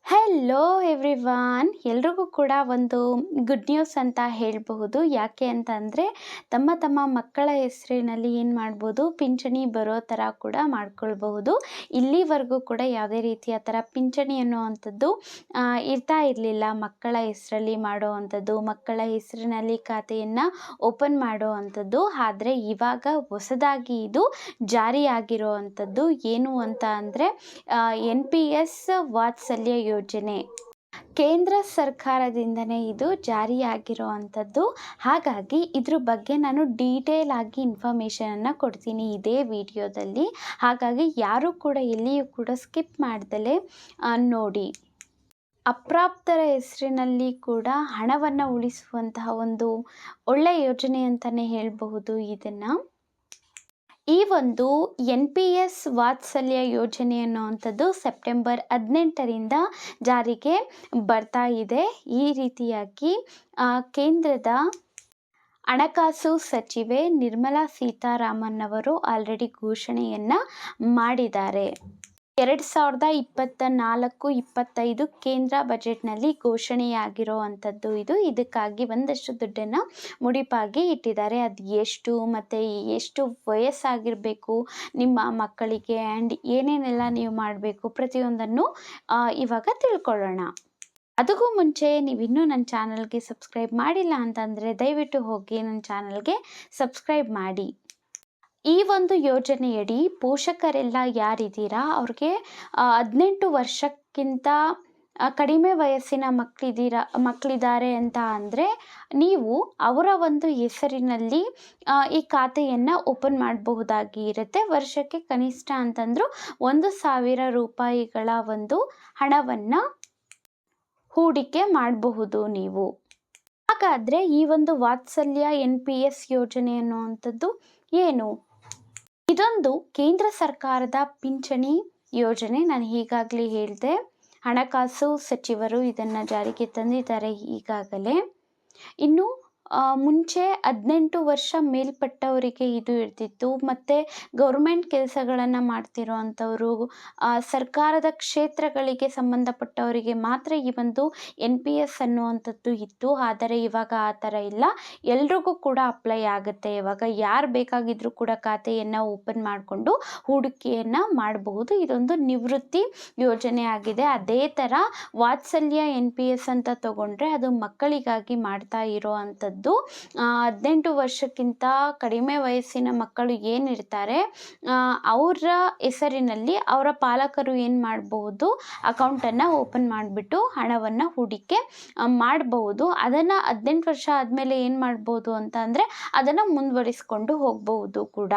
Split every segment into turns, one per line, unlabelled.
Hello everyone, ಎಲ್ರಿಗೂ ಕೂಡ ಒಂದು ಗುಡ್ ನ್ಯೂಸ್ ಅಂತ ಹೇಳಬಹುದು. ಯಾಕೆ ಅಂತ ಅಂದರೆ ತಮ್ಮ ತಮ್ಮ ಮಕ್ಕಳ ಹೆಸರಿನಲ್ಲಿ ಏನು ಮಾಡ್ಬೋದು, ಪಿಂಚಣಿ ಬರೋ ಥರ ಕೂಡ ಮಾಡ್ಕೊಳ್ಬಹುದು. ಇಲ್ಲಿವರೆಗೂ ಕೂಡ ಯಾವುದೇ ರೀತಿಯ ಥರ ಪಿಂಚಣಿ ಅನ್ನುವಂಥದ್ದು ಇರ್ತಾ ಇರಲಿಲ್ಲ. ಮಕ್ಕಳ ಹೆಸರಲ್ಲಿ ಮಾಡೋ ಅಂಥದ್ದು, ಮಕ್ಕಳ ಹೆಸರಿನಲ್ಲಿ ಖಾತೆಯನ್ನು ಓಪನ್ ಮಾಡೋ ಅಂಥದ್ದು. ಆದರೆ ಇವಾಗ ಹೊಸದಾಗಿ ಇದು ಜಾರಿಯಾಗಿರೋ ಅಂಥದ್ದು ಏನು ಅಂತ ಅಂದರೆ NPS ವಾತ್ಸಲ್ಯ ಯೋಜನೆ. ಕೇಂದ್ರ ಸರ್ಕಾರದಿಂದನೇ ಇದು ಜಾರಿಯಾಗಿರೋ ಅಂಥದ್ದು. ಹಾಗಾಗಿ ಇದ್ರ ಬಗ್ಗೆ ನಾನು ಡೀಟೇಲ್ ಆಗಿ ಇನ್ಫಾರ್ಮೇಷನನ್ನು ಕೊಡ್ತೀನಿ ಇದೇ ವಿಡಿಯೋದಲ್ಲಿ. ಹಾಗಾಗಿ ಯಾರೂ ಕೂಡ ಎಲ್ಲಿಯೂ ಕೂಡ ಸ್ಕಿಪ್ ಮಾಡ್ದಲೇ ನೋಡಿ. ಅಪ್ರಾಪ್ತರ ಹೆಸರಿನಲ್ಲಿ ಕೂಡ ಹಣವನ್ನು ಉಳಿಸುವಂತಹ ಒಂದು ಒಳ್ಳೆಯ ಯೋಜನೆ ಅಂತಲೇ ಹೇಳಬಹುದು ಇದನ್ನು. ಈ ಒಂದು NPS ವಾತ್ಸಲ್ಯ ಯೋಜನೆ ಅನ್ನುವಂಥದ್ದು ಸೆಪ್ಟೆಂಬರ್ 18ರಿಂದ ಜಾರಿಗೆ ಬರ್ತಾ ಇದೆ. ಈ ರೀತಿಯಾಗಿ ಕೇಂದ್ರದ ಹಣಕಾಸು ಸಚಿವೆ ನಿರ್ಮಲಾ ಸೀತಾರಾಮನ್ ಅವರು ಆಲ್ರೆಡಿ ಘೋಷಣೆಯನ್ನು ಮಾಡಿದ್ದಾರೆ. 2024-25 ಕೇಂದ್ರ ಬಜೆಟ್ನಲ್ಲಿ ಘೋಷಣೆಯಾಗಿರೋ ಅಂಥದ್ದು ಇದು. ಇದಕ್ಕಾಗಿ ಒಂದಷ್ಟು ದುಡ್ಡನ್ನು ಮುಡಿಪಾಗಿ ಇಟ್ಟಿದ್ದಾರೆ. ಅದು ಎಷ್ಟು ಮತ್ತು ಎಷ್ಟು ವಯಸ್ಸಾಗಿರಬೇಕು ನಿಮ್ಮ ಮಕ್ಕಳಿಗೆ ಆ್ಯಂಡ್ ಏನೇನೆಲ್ಲ ನೀವು ಮಾಡಬೇಕು ಪ್ರತಿಯೊಂದನ್ನು ಇವಾಗ ತಿಳ್ಕೊಳ್ಳೋಣ. ಅದಕ್ಕೂ ಮುಂಚೆ ನೀವಿನ್ನೂ ನನ್ನ ಚಾನಲ್ಗೆ ಸಬ್ಸ್ಕ್ರೈಬ್ ಮಾಡಿಲ್ಲ ಅಂತಂದರೆ ದಯವಿಟ್ಟು ಹೋಗಿ ನನ್ನ ಚಾನಲ್ಗೆ ಸಬ್ಸ್ಕ್ರೈಬ್ ಮಾಡಿ. ಈ ಒಂದು ಯೋಜನೆಯಡಿ ಪೋಷಕರೆಲ್ಲ ಯಾರಿದ್ದೀರಾ ಅವ್ರಿಗೆ 18 ವರ್ಷಕ್ಕಿಂತ ಕಡಿಮೆ ವಯಸ್ಸಿನ ಮಕ್ಕಳಿದ್ದಾರೆ ಅಂತ ಅಂದರೆ ನೀವು ಅವರ ಒಂದು ಹೆಸರಿನಲ್ಲಿ ಈ ಖಾತೆಯನ್ನು ಓಪನ್ ಮಾಡಬಹುದಾಗಿ ಇರುತ್ತೆ. ವರ್ಷಕ್ಕೆ ಕನಿಷ್ಠ ಅಂತಂದರೂ 1,000 ರೂಪಾಯಿಗಳ ಒಂದು ಹಣವನ್ನು ಹೂಡಿಕೆ ಮಾಡಬಹುದು ನೀವು. ಹಾಗಾದರೆ ಈ ಒಂದು ವಾತ್ಸಲ್ಯ NPS ಯೋಜನೆ ಅನ್ನುವಂಥದ್ದು ಏನು? ಇದೊಂದು ಕೇಂದ್ರ ಸರ್ಕಾರದ ಪಿಂಚಣಿ ಯೋಜನೆ. ನಾನು ಈಗಾಗಲೇ ಹೇಳಿದೆ, ಹಣಕಾಸು ಸಚಿವರು ಇದನ್ನು ಜಾರಿಗೆ ತಂದಿದ್ದಾರೆ ಈಗಾಗಲೇ. ಇನ್ನು ಮುಂಚೆ 18 ವರ್ಷ ಮೇಲ್ಪಟ್ಟವರಿಗೆ ಇದು ಇರ್ತಿತ್ತು. ಮತ್ತು ಗೌರ್ಮೆಂಟ್ ಕೆಲಸಗಳನ್ನು ಮಾಡ್ತಿರೋ ಅಂಥವರು, ಸರ್ಕಾರದ ಕ್ಷೇತ್ರಗಳಿಗೆ ಸಂಬಂಧಪಟ್ಟವರಿಗೆ ಮಾತ್ರ ಈ ಒಂದು NPS ಅನ್ನುವಂಥದ್ದು ಇತ್ತು. ಆದರೆ ಇವಾಗ ಆ ಥರ ಇಲ್ಲ, ಎಲ್ರಿಗೂ ಕೂಡ ಅಪ್ಲೈ ಆಗುತ್ತೆ. ಇವಾಗ ಯಾರು ಬೇಕಾಗಿದ್ರೂ ಕೂಡ ಖಾತೆಯನ್ನು ಓಪನ್ ಮಾಡಿಕೊಂಡು ಹೂಡಿಕೆಯನ್ನು ಮಾಡಬಹುದು. ಇದೊಂದು ನಿವೃತ್ತಿ ಯೋಜನೆ ಆಗಿದೆ. ಅದೇ ಥರ ವಾತ್ಸಲ್ಯ NPS ಅಂತ ತಗೊಂಡ್ರೆ ಅದು ಮಕ್ಕಳಿಗಾಗಿ ಮಾಡ್ತಾ ಇರೋ ಅಂಥದ್ದು. 18 ವರ್ಷಕ್ಕಿಂತ ಕಡಿಮೆ ವಯಸ್ಸಿನ ಮಕ್ಕಳು ಏನಿರ್ತಾರೆ ಅವರ ಹೆಸರಿನಲ್ಲಿ ಅವರ ಪಾಲಕರು ಏನು ಮಾಡಬಹುದು, ಅಕೌಂಟನ್ನು ಓಪನ್ ಮಾಡಿಬಿಟ್ಟು ಹಣವನ್ನು ಹೂಡಿಕೆ ಮಾಡಬಹುದು. ಅದನ್ನು 18 ವರ್ಷ ಆದಮೇಲೆ ಏನು ಮಾಡ್ಬೋದು ಅಂತ ಅಂದರೆ ಅದನ್ನು ಮುಂದುವರಿಸ್ಕೊಂಡು ಹೋಗಬಹುದು ಕೂಡ.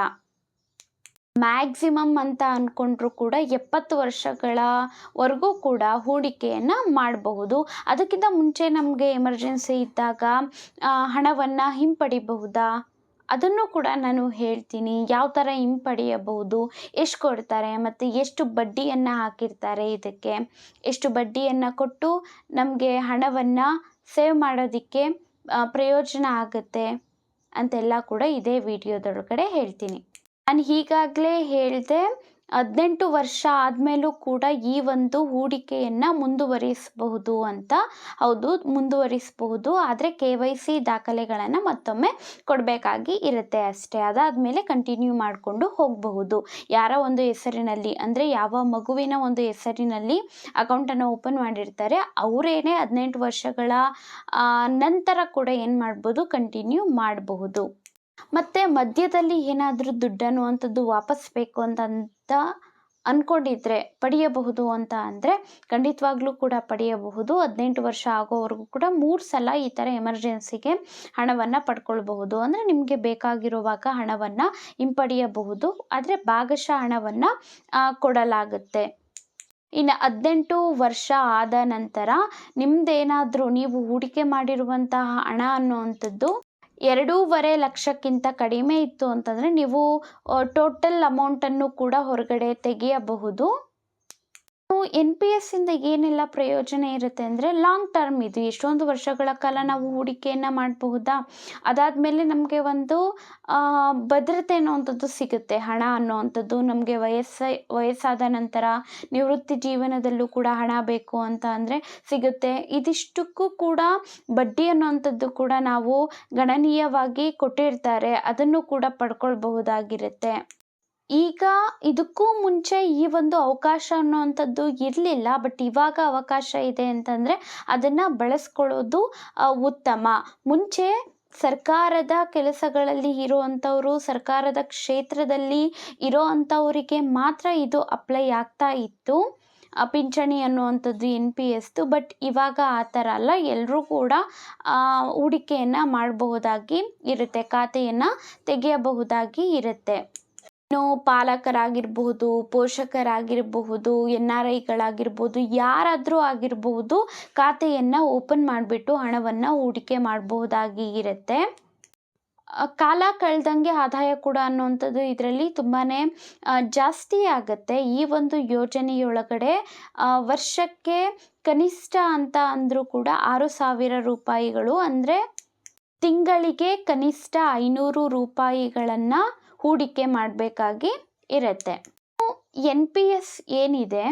ಮ್ಯಾಕ್ಸಿಮಮ್ ಅಂತ ಅಂದ್ಕೊಂಡ್ರೂ ಕೂಡ 70 ವರ್ಷಗಳವರೆಗೂ ಕೂಡ ಹೂಡಿಕೆಯನ್ನು ಮಾಡಬಹುದು. ಅದಕ್ಕಿಂತ ಮುಂಚೆ ನಮಗೆ ಎಮರ್ಜೆನ್ಸಿ ಇದ್ದಾಗ ಹಣವನ್ನು ಹಿಂಪಡಿಬಹುದಾ ಅದನ್ನು ಕೂಡ ನಾನು ಹೇಳ್ತೀನಿ. ಯಾವ ಥರ ಹಿಂಪಡೆಯಬಹುದು, ಎಷ್ಟು ಕೊಡ್ತಾರೆ ಮತ್ತು ಎಷ್ಟು ಬಡ್ಡಿಯನ್ನು ಹಾಕಿರ್ತಾರೆ, ಇದಕ್ಕೆ ಎಷ್ಟು ಬಡ್ಡಿಯನ್ನು ಕೊಟ್ಟು ನಮಗೆ ಹಣವನ್ನು ಸೇವ್ ಮಾಡೋದಕ್ಕೆ ಪ್ರಯೋಜನ ಆಗುತ್ತೆ ಅಂತೆಲ್ಲ ಕೂಡ ಇದೇ ವಿಡಿಯೋದೊಳಗಡೆ ಹೇಳ್ತೀನಿ. ನಾನು ಈಗಾಗಲೇ ಹೇಳಿದೆ, 18 ವರ್ಷ ಆದಮೇಲೂ ಕೂಡ ಈ ಒಂದು ಹೂಡಿಕೆಯನ್ನು ಮುಂದುವರಿಸಬಹುದು ಅಂತ. ಹೌದು, ಮುಂದುವರಿಸಬಹುದು. ಆದರೆ KYC ದಾಖಲೆಗಳನ್ನು ಮತ್ತೊಮ್ಮೆ ಕೊಡಬೇಕಾಗಿ ಇರುತ್ತೆ ಅಷ್ಟೇ. ಅದಾದಮೇಲೆ ಕಂಟಿನ್ಯೂ ಮಾಡಿಕೊಂಡು ಹೋಗಬಹುದು. ಯಾರ ಒಂದು ಹೆಸರಿನಲ್ಲಿ ಅಂದರೆ ಯಾವ ಮಗುವಿನ ಒಂದು ಹೆಸರಿನಲ್ಲಿ ಅಕೌಂಟನ್ನು ಓಪನ್ ಮಾಡಿರ್ತಾರೆ ಅವರೇನೇ 18 ವರ್ಷಗಳ ನಂತರ ಕೂಡ ಏನು ಮಾಡ್ಬೋದು, ಕಂಟಿನ್ಯೂ ಮಾಡಬಹುದು. ಮತ್ತು ಮಧ್ಯದಲ್ಲಿ ಏನಾದರೂ ದುಡ್ಡು ಅನ್ನುವಂಥದ್ದು ವಾಪಸ್ ಬೇಕು ಅಂತ ಅಂದ್ಕೊಂಡಿದ್ರೆ ಪಡೆಯಬಹುದು ಅಂತ ಅಂದರೆ ಖಂಡಿತವಾಗ್ಲೂ ಕೂಡ ಪಡೆಯಬಹುದು. 18 ವರ್ಷ ಆಗೋವರೆಗೂ ಕೂಡ 3 ಸಲ ಈ ಥರ ಎಮರ್ಜೆನ್ಸಿಗೆ ಹಣವನ್ನು ಪಡ್ಕೊಳ್ಬಹುದು. ಅಂದರೆ ನಿಮಗೆ ಬೇಕಾಗಿರುವಾಗ ಹಣವನ್ನು ಹಿಂಪಡೆಯಬಹುದು. ಆದರೆ ಭಾಗಶಃ ಹಣವನ್ನು ಕೊಡಲಾಗುತ್ತೆ. ಇನ್ನು 18 ವರ್ಷ ಆದ ನಂತರ ನಿಮ್ಮದೇನಾದರೂ ನೀವು ಹೂಡಿಕೆ ಮಾಡಿರುವಂತಹ ಹಣ ಅನ್ನುವಂಥದ್ದು 2.5 ಲಕ್ಷಕ್ಕಿಂತ ಕಡಿಮೆ ಇತ್ತು ಅಂತಂದರೆ ನೀವು ಟೋಟಲ್ ಅಮೌಂಟನ್ನು ಕೂಡ ಹೊರಗಡೆ ತೆಗೆಯಬಹುದು. ಎನ್ ಪಿ ಎಸ್ಸಿಂದ ಏನೆಲ್ಲ ಪ್ರಯೋಜನ ಇರುತ್ತೆ ಅಂದರೆ ಲಾಂಗ್ ಟರ್ಮ್ ಇದು, ಎಷ್ಟೊಂದು ವರ್ಷಗಳ ಕಾಲ ನಾವು ಹೂಡಿಕೆಯನ್ನು ಮಾಡಬಹುದಾ. ಅದಾದಮೇಲೆ ನಮಗೆ ಒಂದು ಭದ್ರತೆ ಅನ್ನುವಂಥದ್ದು ಸಿಗುತ್ತೆ. ಹಣ ಅನ್ನುವಂಥದ್ದು ನಮಗೆ ವಯಸ್ಸಾದ ನಂತರ ನಿವೃತ್ತಿ ಜೀವನದಲ್ಲೂ ಕೂಡ ಹಣ ಬೇಕು ಅಂತ ಅಂದರೆ ಸಿಗುತ್ತೆ. ಇದಿಷ್ಟಕ್ಕೂ ಕೂಡ ಬಡ್ಡಿ ಅನ್ನುವಂಥದ್ದು ಕೂಡ ನಾವು ಗಣನೀಯವಾಗಿ ಕೊಟ್ಟಿರ್ತಾರೆ, ಅದನ್ನು ಕೂಡ ಪಡ್ಕೊಳ್ಬಹುದಾಗಿರುತ್ತೆ. ಈಗ ಇದಕ್ಕೂ ಮುಂಚೆ ಈ ಒಂದು ಅವಕಾಶ ಅನ್ನುವಂಥದ್ದು ಇರಲಿಲ್ಲ, ಬಟ್ ಇವಾಗ ಅವಕಾಶ ಇದೆ ಅಂತಂದರೆ ಅದನ್ನು ಬಳಸ್ಕೊಳ್ಳೋದು ಉತ್ತಮ. ಮುಂಚೆ ಸರ್ಕಾರದ ಕೆಲಸಗಳಲ್ಲಿ ಇರುವಂಥವರು, ಸರ್ಕಾರದ ಕ್ಷೇತ್ರದಲ್ಲಿ ಇರೋ ಅಂಥವರಿಗೆ ಮಾತ್ರ ಇದು ಅಪ್ಲೈ ಆಗ್ತಾ ಇತ್ತು, ಪಿಂಚಣಿ ಅನ್ನುವಂಥದ್ದು ಎನ್ ಪಿ ಎಸ್ದು. ಬಟ್ ಇವಾಗ ಆ ಥರ ಅಲ್ಲ, ಎಲ್ಲರೂ ಕೂಡ ಹೂಡಿಕೆಯನ್ನು ಮಾಡಬಹುದಾಗಿ ಇರುತ್ತೆ, ಖಾತೆಯನ್ನು ತೆಗೆಯಬಹುದಾಗಿ ಇರುತ್ತೆ. ಇನ್ನು ಪಾಲಕರಾಗಿರಬಹುದು, ಪೋಷಕರಾಗಿರಬಹುದು, ಎನ್ ಆರ್ ಐಗಳಾಗಿರ್ಬೋದು, ಯಾರಾದರೂ ಆಗಿರಬಹುದು, ಖಾತೆಯನ್ನು ಓಪನ್ ಮಾಡಿಬಿಟ್ಟು ಹಣವನ್ನು ಹೂಡಿಕೆ ಮಾಡಬಹುದಾಗಿ ಇರುತ್ತೆ. ಕಾಲ ಕಳೆದಂಗೆ ಆದಾಯ ಕೂಡ ಅನ್ನುವಂಥದ್ದು ಇದರಲ್ಲಿ ತುಂಬಾ ಜಾಸ್ತಿ ಆಗುತ್ತೆ. ಈ ಒಂದು ಯೋಜನೆಯೊಳಗಡೆ ವರ್ಷಕ್ಕೆ ಕನಿಷ್ಠ ಅಂತ ಅಂದರೂ ಕೂಡ 6,000 ರೂಪಾಯಿಗಳು, ಅಂದರೆ ತಿಂಗಳಿಗೆ ಕನಿಷ್ಠ 500 ರೂಪಾಯಿಗಳನ್ನು ಹೂಡಿಕೆ ಮಾಡಬೇಕಾಗಿ ಇರುತ್ತೆ. ಎನ್ ಪಿ ಎಸ್ ಏನಿದೆ,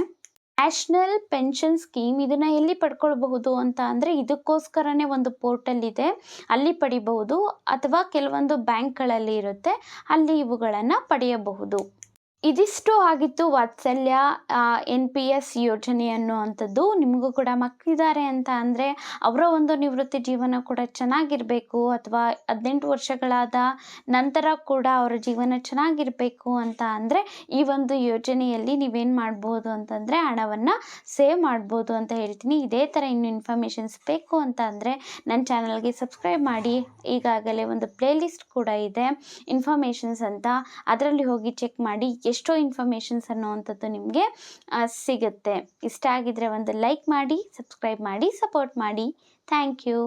ನ್ಯಾಷನಲ್ ಪೆನ್ಷನ್ ಸ್ಕೀಮ್, ಇದನ್ನು ಎಲ್ಲಿ ಪಡ್ಕೊಳ್ಬಹುದು ಅಂತ ಅಂದರೆ ಇದಕ್ಕೋಸ್ಕರನೇ ಒಂದು ಪೋರ್ಟಲ್ ಇದೆ, ಅಲ್ಲಿ ಪಡಿಬಹುದು, ಅಥವಾ ಕೆಲವೊಂದು ಬ್ಯಾಂಕ್ಗಳಲ್ಲಿ ಇರುತ್ತೆ, ಅಲ್ಲಿ ಇವುಗಳನ್ನು ಪಡೆಯಬಹುದು. ಇದಿಷ್ಟು ಆಗಿತ್ತು ವಾತ್ಸಲ್ಯ ಎನ್ ಪಿ ಎಸ್ ಯೋಜನೆ ಅನ್ನುವಂಥದ್ದು. ನಿಮಗೂ ಕೂಡ ಮಕ್ಕಳಿದ್ದಾರೆ ಅಂತ ಅಂದರೆ ಅವರ ಒಂದು ನಿವೃತ್ತಿ ಜೀವನ ಕೂಡ ಚೆನ್ನಾಗಿರಬೇಕು, ಅಥವಾ 18 ವರ್ಷಗಳಾದ ನಂತರ ಕೂಡ ಅವರ ಜೀವನ ಚೆನ್ನಾಗಿರಬೇಕು ಅಂತ ಅಂದರೆ ಈ ಒಂದು ಯೋಜನೆಯಲ್ಲಿ ನೀವೇನು ಮಾಡ್ಬೋದು ಅಂತಂದರೆ ಹಣವನ್ನು ಸೇವ್ ಮಾಡ್ಬೋದು ಅಂತ ಹೇಳ್ತೀನಿ. ಇದೇ ಥರ ಇನ್ನೂ ಇನ್ಫಾರ್ಮೇಷನ್ಸ್ ಬೇಕು ಅಂತ ಅಂದರೆ ನನ್ನ ಚಾನಲ್ಗೆ ಸಬ್ಸ್ಕ್ರೈಬ್ ಮಾಡಿ. ಈಗಾಗಲೇ ಒಂದು ಪ್ಲೇಲಿಸ್ಟ್ ಕೂಡ ಇದೆ ಇನ್ಫಾರ್ಮೇಷನ್ಸ್ ಅಂತ, ಅದರಲ್ಲಿ ಹೋಗಿ ಚೆಕ್ ಮಾಡಿ, ಎಷ್ಟೋ ಇನ್ಫಾರ್ಮೇಷನ್ಸ್ ಅನ್ನುವಂಥದ್ದು ನಿಮಗೆ ಸಿಗುತ್ತೆ. ಇಷ್ಟ ಆಗಿದ್ರೆ ಒಂದು ಲೈಕ್ ಮಾಡಿ, ಸಬ್ಸ್ಕ್ರೈಬ್ ಮಾಡಿ, ಸಪೋರ್ಟ್ ಮಾಡಿ. Thank you.